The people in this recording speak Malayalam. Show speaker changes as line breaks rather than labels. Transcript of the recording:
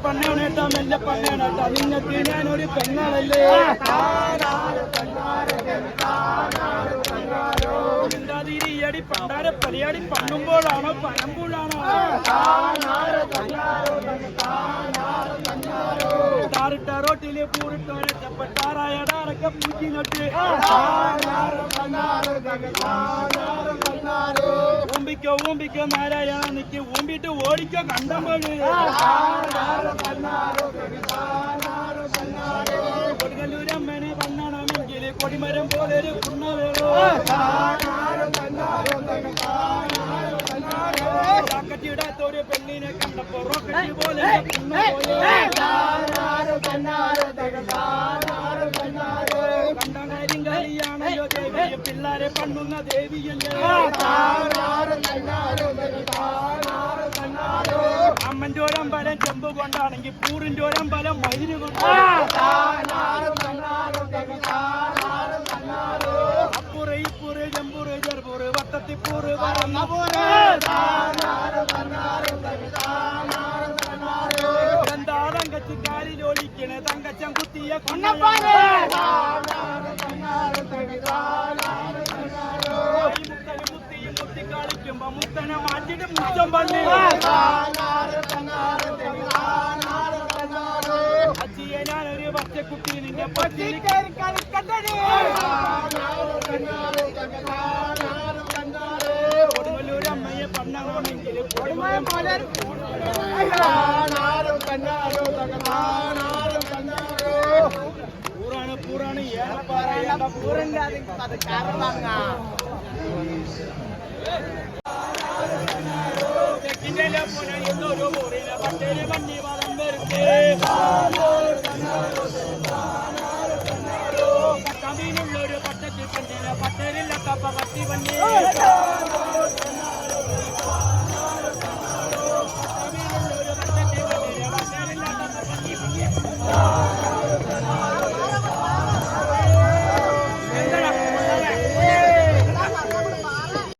പണ്ണേണേട്ടാ നിങ്ങൾക്ക് ഞാനൊരു പെണ്ണാണല്ലേ അടി പണ്ടാര പരിയാടി പണ്ണുമ്പോഴാണോ പനമ്പൂഴാണോ ാറിട്ട റോട്ടില് പൂരിട്ടോരൊക്കെ പൂച്ചി നട്ട് ഊമ്പിക്കോ നാരായണ നിക്ക് ഊമ്പിട്ട് ഓടിക്കോ കണ്ടമ്പോഴ് കൊടുങ്ങല്ലൂരമ്മനെ പണ്ണണമെങ്കിൽ കൊടിമരം പോലെ ഒരു കുണ്ണ വേണോ ചാക്കത്തിയിടാത്തൊരു പെണ്ണിനെ കണ്ടപ്പോ റോക്കറ്റ് പോലെ കണ്ടാലും കളിയാണല്ലോ ദേവിയെ പിള്ളാരെ പണ്ണുന്ന ദേവിയല്ലേ അമ്മൻ്റോരമ്പലം ചെമ്പ് കൊണ്ടാണെങ്കിൽ പൂറിൻ്റോരമ്പലം മയില് കൊണ്ട് അപ്പുറ ഇപ്പുറ് ചെമ്പൂറ് ചെറുപൂറ് വട്ടത്തിപ്പൂറ് പറന്ന പൂറ് തങ്കച്ചി കാലിലൊളിക്കണേ തങ്കച്ചൻ കുത്തിയ കൊണ്ടപ്പാനെ മുത്തിയും മുത്തി കളിക്കുമ്പോ മുത്തനെ മാറ്റിട്ട് മുറ്റം പള്ളി അച്ചിയെ ഞാനൊരു പച്ചക്കുട്ടി നിന്റെ പച്ചി കളിക്കണ്ടേ കൊടുങ്ങല്ലൂരമ്മയെ പണ്ണണമെങ്കിൽ പൂറാണ് ഏറെ പൂരന്റെ അത് കാരണ എന്നൊരു പൂറിന പട്ടേല് പന്നി വളം വരുത്തേ കമീനുള്ളൊരു പട്ടത്തിൽ പന്നിനെ പട്ടേലില്ല കപ്പ പത്തി പന്നി